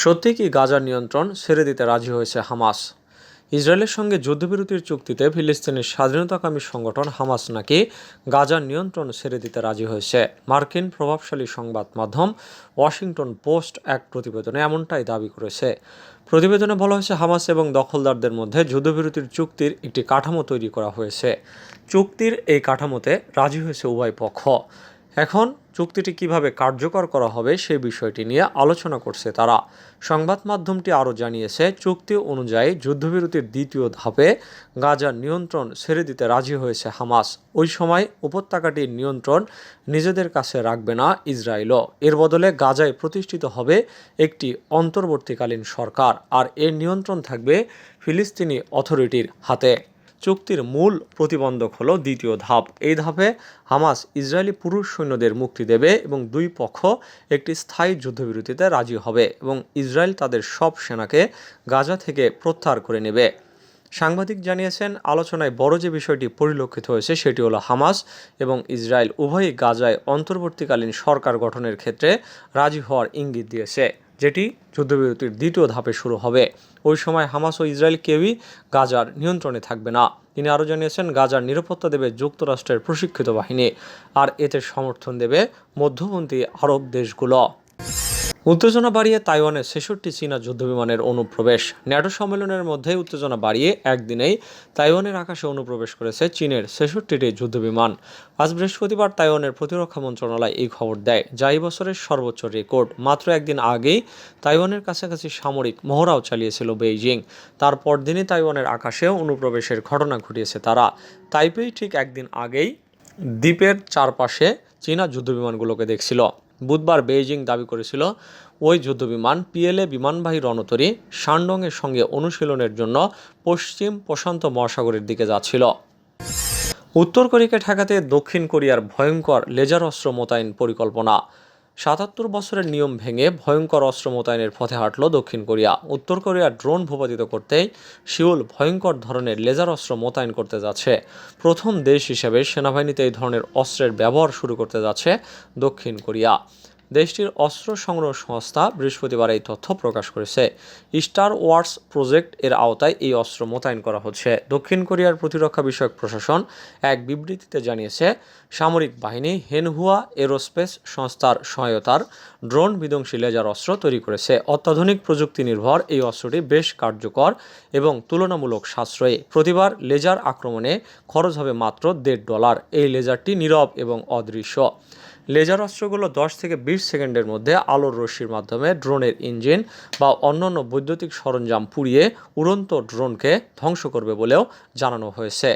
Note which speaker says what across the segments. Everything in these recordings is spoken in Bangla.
Speaker 1: সত্যি কি গাজার নিয়ন্ত্রণ ছেড়ে দিতে রাজি হয়েছে হামাস? ইসরায়েলের সঙ্গে যুদ্ধবিরতির চুক্তিতে ফিলিস্তিনের স্বাধীনতাকামী সংগঠন হামাস নাকি গাজার নিয়ন্ত্রণ ছেড়ে দিতে রাজি হয়েছে। মার্কিন প্রভাবশালী সংবাদ মাধ্যম ওয়াশিংটন পোস্ট এক প্রতিবেদনে এমনটাই দাবি করেছে। প্রতিবেদনে বলা হয়েছে, হামাস এবং দখলদারদের মধ্যে যুদ্ধবিরতির চুক্তির একটি কাঠামো তৈরি করা হয়েছে। চুক্তির এই কাঠামোতে রাজি হয়েছে উভয় পক্ষ। এখন চুক্তিটি কিভাবে কার্যকর করা হবে সেই বিষয়টি নিয়ে আলোচনা করছে তারা। সংবাদ মাধ্যমটি আরও জানিয়েছে, চুক্তি অনুযায়ী যুদ্ধবিরতির দ্বিতীয় ধাপে গাজার নিয়ন্ত্রণ ছেড়ে দিতে রাজি হয়েছে হামাস। ওই সময় উপত্যকাটির নিয়ন্ত্রণ নিজেদের কাছে রাখবে না ইসরায়েলও। এর বদলে গাজায় প্রতিষ্ঠিত হবে একটি অন্তর্বর্তীকালীন সরকার, আর এর নিয়ন্ত্রণ থাকবে ফিলিস্তিনি অথরিটির হাতে। চুক্তির মূল প্রতিবন্ধক হলো দ্বিতীয় ধাপ। এই ধাপে হামাস ইসরায়েলি পুরুষ সৈন্যদের মুক্তি দেবে এবং দুই পক্ষ একটি স্থায়ী যুদ্ধবিরতিতে রাজি হবে এবং ইসরায়েল তাদের সব সেনাকে গাজা থেকে প্রত্যাহার করে নেবে। সাংবাদিক জানিয়েছেন, আলোচনায় বড় যে বিষয়টি পরিলক্ষিত হয়েছে সেটি হলো হামাস এবং ইসরায়েল উভয়ই গাজায় অন্তর্বর্তীকালীন সরকার গঠনের ক্ষেত্রে রাজি হওয়ার ইঙ্গিত দিয়েছে, যেটি যুদ্ধবিরতির দ্বিতীয় ধাপে শুরু হবে। ওই সময় হামাস ও ইসরায়েল কেউই গাজার নিয়ন্ত্রণে থাকবে না। তিনি আরও জানিয়েছেন, গাজার নিরাপত্তা দেবে যুক্তরাষ্ট্রের প্রশিক্ষিত বাহিনী, আর এতে সমর্থন দেবে মধ্যপন্থী আরব দেশগুলো। উত্তেজনা বাড়িয়ে তাইওয়ানে ৬৬ চীনা যুদ্ধবিমানের অনুপ্রবেশ। ন্যাটো সম্মেলনের মধ্যে উত্তেজনা বাড়িয়ে একদিনেই তাইওয়ানের আকাশে অনুপ্রবেশ করেছে চীনের ৬৬টি যুদ্ধবিমান। আজ বৃহস্পতিবার তাইওয়ানের প্রতিরক্ষা মন্ত্রণালয় এই খবর দেয়, যা এই বছরের সর্বোচ্চ রেকর্ড। মাত্র একদিন আগেই তাইওয়ানের কাছাকাছি সামরিক মহড়াও চালিয়েছিল বেইজিং। তার পরদিনই তাইওয়ানের আকাশেও অনুপ্রবেশের ঘটনা ঘটিয়েছে তারা। তাইপেই ঠিক একদিন আগেই দ্বীপের চারপাশে চীনা যুদ্ধবিমানগুলোকে দেখছিল। বুধবার বেইজিং দাবি করেছিল, ওই যুদ্ধবিমান পিএলএ বিমানবাহী রণতরী শানডংয়ের সঙ্গে অনুশীলনের জন্য পশ্চিম প্রশান্ত মহাসাগরের দিকে যাচ্ছিল। উত্তর কোরিয়াকে ঠেকাতে দক্ষিণ কোরিয়ার ভয়ঙ্কর লেজার অস্ত্র মোতায়েন পরিকল্পনা। ৭৭ বছরের নিয়ম ভেঙে ভয়ঙ্কর অস্ত্র মোতায়েনের পথে হাঁটল দক্ষিণ কোরিয়া। উত্তর কোরিয়ার ড্রোন ভূপাতিত করতেই সিউল ভয়ঙ্কর ধরনের লেজার অস্ত্র মোতায়েন করতে যাচ্ছে। প্রথম দেশ হিসেবে সেনাবাহিনীতে এই ধরনের অস্ত্রের ব্যবহার শুরু করতে যাচ্ছে দক্ষিণ কোরিয়া। দেশটির অস্ত্র সংগ্রহ সংস্থা বৃহস্পতিবার এই তথ্য প্রকাশ করেছে। স্টার ওয়ার্স প্রজেক্ট এর আওতায় এই অস্ত্র মোতায়েন করা হচ্ছে। দক্ষিণ কোরিয়ার প্রতিরক্ষা বিষয়ক প্রশাসন এক বিবৃতিতে জানিয়েছে, সামরিক বাহিনী হেনহুয়া এরোস্পেস সংস্থার সহায়তার ড্রোন বিধ্বংসী লেজার অস্ত্র তৈরি করেছে। অত্যাধুনিক প্রযুক্তি নির্ভর এই অস্ত্রটি বেশ কার্যকর এবং তুলনামূলক সাশ্রয়ী। প্রতিবার লেজার আক্রমণে খরচ হবে মাত্র $1.5। এই লেজারটি নীরব এবং অদৃশ্য। লেজার অস্ত্রগুলো 10 থেকে 20 সেকেন্ডের মধ্যে আলোর রশ্মির মাধ্যমে ড্রোনের ইঞ্জিন বা অন্যান্য বৈদ্যুতিক সরঞ্জাম পুড়িয়ে উড়ন্ত ড্রোনকে ধ্বংস করবে বলেও জানানো হয়েছে।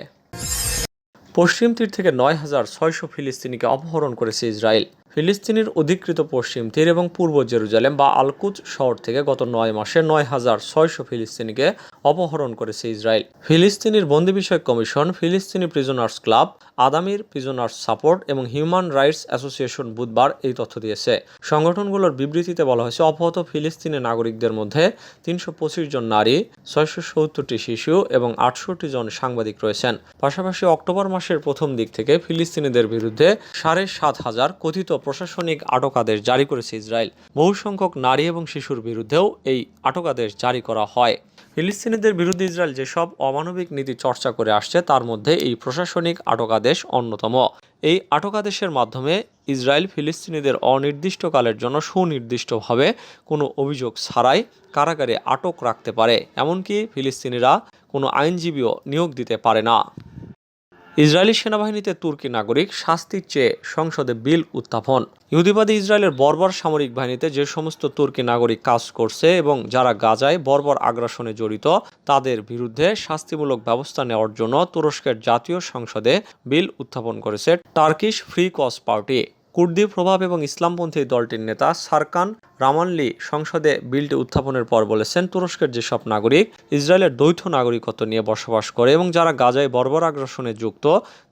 Speaker 1: পশ্চিম তীর থেকে ৯,৬০০ ফিলিস্তিনিকে অপহরণ করেছে ইসরায়েল। ফিলিস্তিনের অধিকৃত পশ্চিম তীর এবং পূর্ব জেরুজালেম বা আল-কুদস শহর থেকে গত 9 মাসে ৯,৬০০ ফিলিস্তিনিকে অপহরণ করেছে ইসরায়েল। ফিলিস্তিনের বন্দি বিষয়ক কমিশন, ফিলিস্তিনি প্রিজনার্স ক্লাব, আদামির প্রিজনার্স সাপোর্ট এবং হিউম্যান রাইটস অ্যাসোসিয়েশন বুধবার এই তথ্য দিয়েছে। সংগঠনগুলোর বিবৃতিতে বলা হয়েছে, অপহৃত ফিলিস্তিনি নাগরিকদের মধ্যে ৩২৫ জন নারী, ৬৭০টি শিশু এবং ৬৮ জন সাংবাদিক রয়েছেন। পাশাপাশি অক্টোবর মাসের প্রথম দিক থেকে ফিলিস্তিনিদের বিরুদ্ধে ৭,৫০০ কথিত প্রশাসনিক আটকাদেশ জারি করেছে ইসরায়েল। বহু সংখ্যক নারী এবং শিশুর বিরুদ্ধেও এই আটকাদেশ জারি করা হয়। ফিলিস্তিনিদের বিরুদ্ধে ইসরায়েল যেসব অমানবিক নীতি চর্চা করে আসছে তার মধ্যে এই প্রশাসনিক আটকাদেশ অন্যতম। এই আটকাদেশের মাধ্যমে ইসরায়েল ফিলিস্তিনিদের অনির্দিষ্টকালের জন্য সুনির্দিষ্টভাবে কোনো অভিযোগ ছাড়াই কারাগারে আটক রাখতে পারে, এমনকি ফিলিস্তিনিরা কোনো আইনজীবীও নিয়োগ দিতে পারে না। ইসরায়েলি সেনাবাহিনীতে তুর্কি নাগরিক শাস্তির চেয়ে সংসদে বিল উত্থাপন। ইহুদিবাদী ইসরায়েলের বর্বর সামরিক বাহিনীতে যে সমস্ত তুর্কি নাগরিক কাজ করছে এবং যারা গাজায় বর্বর আগ্রাসনে জড়িত তাদের বিরুদ্ধে শাস্তিমূলক ব্যবস্থা নেওয়ার জন্য তুরস্কের জাতীয় সংসদে বিল উত্থাপন করেছে টার্কিশ ফ্রি কজ পার্টি। কুর্দি প্রভাব এবং ইসলামপন্থী দলটির নেতা সারকান রামানলি সংসদে বিলটি উত্থাপনের পর বলেছেন, তুরস্কের যেসব নাগরিক ইসরায়েলের দ্বৈত নাগরিকত্ব নিয়ে বসবাস করে এবং যারা গাজায় বর্বর আগ্রাসনে যুক্ত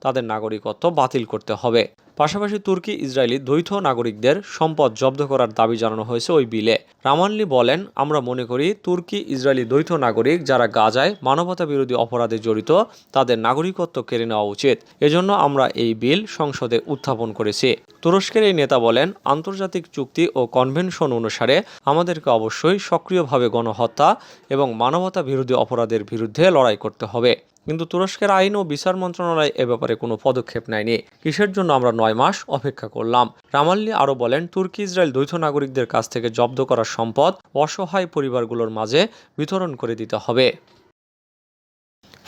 Speaker 1: তাদের নাগরিকত্ব বাতিল করতে হবে। পাশাপাশি তুর্কি ইসরায়েলি দ্বৈত নাগরিকদের সম্পদ জব্দ করার দাবি জানানো হয়েছে ওই বিলে। রামানলি বলেন, আমরা মনে করি তুর্কি ইসরায়েলি দ্বৈত নাগরিক যারা গাজায় মানবতা বিরোধী অপরাধে জড়িত তাদের নাগরিকত্ব কেড়ে নেওয়া উচিত। এজন্য আমরা এই বিল সংসদে উত্থাপন করেছি। তুরস্কের এই নেতা বলেন, আন্তর্জাতিক চুক্তি ও কনভেনশন অনুসারে আমাদেরকে অবশ্যই সক্রিয়ভাবে গণহত্যা এবং মানবতা বিরোধী অপরাধের বিরুদ্ধে লড়াই করতে হবে। কিন্তু তুরস্কের আইন ও বিচার মন্ত্রণালয় এ ব্যাপারে কোনো পদক্ষেপ নেয়নি। কিসের জন্য আমরা 9 মাস অপেক্ষা করলাম? রামাল্লি আরও বলেন, তুর্কি ইসরায়েল দ্বৈত নাগরিকদের কাছ থেকে জব্দ করা সম্পদ অসহায় পরিবারগুলোর মাঝে বিতরণ করে দিতে হবে।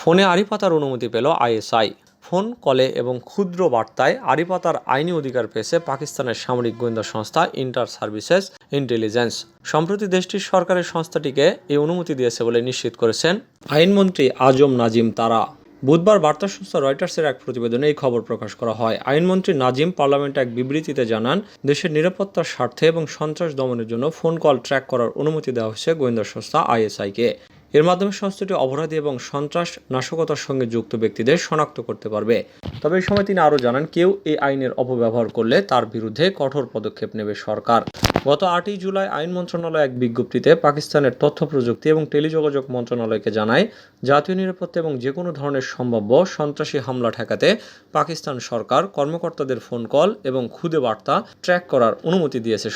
Speaker 1: ফোনে আড়ি পাতার অনুমতি পেল আইএসআই। ফোন কলে এবং ক্ষুদ্র বার্তায় আড়ি পাতার আইনি অধিকার পেয়েছে পাকিস্তানের সামরিক গোয়েন্দা সংস্থা ইন্টার সার্ভিসেস ইন্টেলিজেন্স। সম্প্রতি দেশটির সরকারের সংস্থাটিকে এই অনুমতি দিয়েছে বলে নিশ্চিত করেছেন আইনমন্ত্রী আজম নাজিম তারা। বুধবার বার্তা সংস্থা রয়টার্সের এক প্রতিবেদনে এই খবর প্রকাশ করা হয়। আইনমন্ত্রী নাজিম পার্লামেন্টে এক বিবৃতিতে জানান, দেশের নিরাপত্তার স্বার্থে এবং সন্ত্রাস দমনের জন্য ফোন কল ট্র্যাক করার অনুমতি দেওয়া হয়েছে গোয়েন্দা সংস্থা আইএসআইকে। এর মাধ্যমে সংস্থাটি অপরাধী এবং সন্ত্রাস নাশকতার সঙ্গে যুক্ত ব্যক্তিদের শনাক্ত করতে পারবে। তবে এই সময় তিনি আরও জানান, কেউ এই আইনের অপব্যবহার করলে তার বিরুদ্ধে কঠোর পদক্ষেপ নেবে সরকার। গত 8 জুলাই আইন মন্ত্রণালয় এক বিজ্ঞপ্তিতে পাকিস্তানের তথ্য প্রযুক্তি এবং টেলিযোগাযোগ মন্ত্রণালয়কে জানায়, জাতীয় নিরাপত্তা এবং যে কোনো ধরনের সম্ভাব্য সন্ত্রাসী হামলা ঠেকাতে পাকিস্তান সরকার কর্মকর্তাদের ফোন কল এবং খুদে বার্তা ট্র্যাক করার অনুমতি দিয়েছে।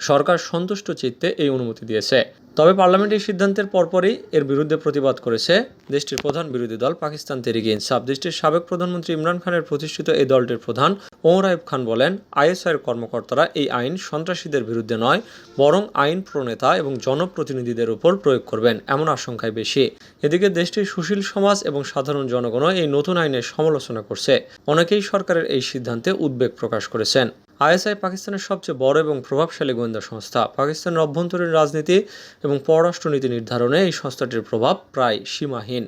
Speaker 1: সরকার সন্তুষ্ট চিত্তে এই অনুমতি দিয়েছে। তবে পার্লামেন্টের সিদ্ধান্তের পরপরই এর বিরুদ্ধে প্রতিবাদ করেছে দেশটির প্রধান বিরোধী দল পাকিস্তান তেহরিকে ইনসাফ। দেশটির সাবেক প্রধানমন্ত্রী ইমরান খানের প্রতিষ্ঠিত এই দলটির প্রধান ওমর আইয়ুব খান বলেন, আইএসআইয়ের কর্মকর্তারা এই আইন সন্ত্রাসীদের বিরুদ্ধে নয়, বরং আইন প্রণেতা এবং জনপ্রতিনিধিদের উপর প্রয়োগ করবেন এমন আশঙ্কাই বেশি। এদিকে দেশটির সুশীল সমাজ এবং সাধারণ জনগণও এই নতুন আইনের সমালোচনা করছে। অনেকেই সরকারের এই সিদ্ধান্তে উদ্বেগ প্রকাশ করেছেন। আইএসআই পাকিস্তানের সবচেয়ে বড় এবং প্রভাবশালী গোয়েন্দা সংস্থা। পাকিস্তানের অভ্যন্তরীণ রাজনীতি এবং পররাষ্ট্রনীতি নির্ধারণে এই সংস্থাটির প্রভাব প্রায় সীমাহীন।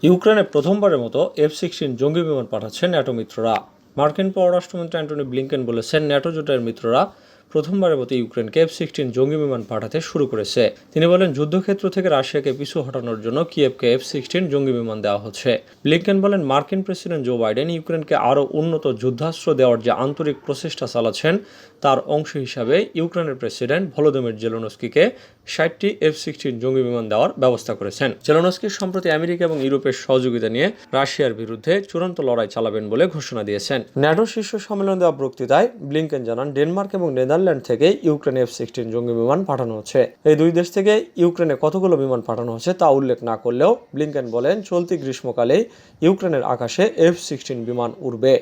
Speaker 1: ইউক্রেনে প্রথমবারের মতো F-16 জঙ্গি বিমান পাঠাচ্ছে ন্যাটো মিত্ররা। মার্কিন পররাষ্ট্রমন্ত্রী অ্যান্টনি ব্লিংকেন বলেছেন, ন্যাটো জোটের মিত্ররা প্রথমবারের মতো ইউক্রেনকে F-16 জঙ্গি বিমান পাঠাতে শুরু করেছে। তিনি বলেন, যুদ্ধক্ষেত্র থেকে রাশিয়াকে পিছু হটানোর জন্য কিয়েভকে F-16 জঙ্গি বিমান দেওয়া হচ্ছে। ব্লিংকেন বলেন, মার্কিন প্রেসিডেন্ট জো বাইডেন ইউক্রেনকে আরও উন্নত যুদ্ধাস্ত্র দেওয়ার যে আন্তরিক প্রচেষ্টা চালাচ্ছেন তার অংশ হিসাবে ইউক্রেনের প্রেসিডেন্ট ভলোদিমির জেলেনস্কিকে 60টি F-16 জঙ্গি বিমান দেওয়ার ব্যবস্থা করেছেন। জেলেনস্কি সম্প্রতি আমেরিকা এবং ইউরোপের সহযোগিতা নিয়ে রাশিয়ার বিরুদ্ধে চূড়ান্ত লড়াই চালাবেন বলে ঘোষণা দিয়েছেন। ন্যাটো শীর্ষ সম্মেলনে দেওয়া বক্তৃতায় ব্লিংকেন জানান, ডেনমার্ক এবং নেদারল্যান্ড থেকে ইউক্রেনে F-16 জঙ্গি বিমান পাঠানো হচ্ছে। এই দুই দেশ থেকে ইউক্রেনে কতগুলো বিমান পাঠানো হচ্ছে তা উল্লেখ না করলেও ব্লিংকেন বলেন, চলতি গ্রীষ্মকালে ইউক্রেনের আকাশে F-16 বিমান উড়বে।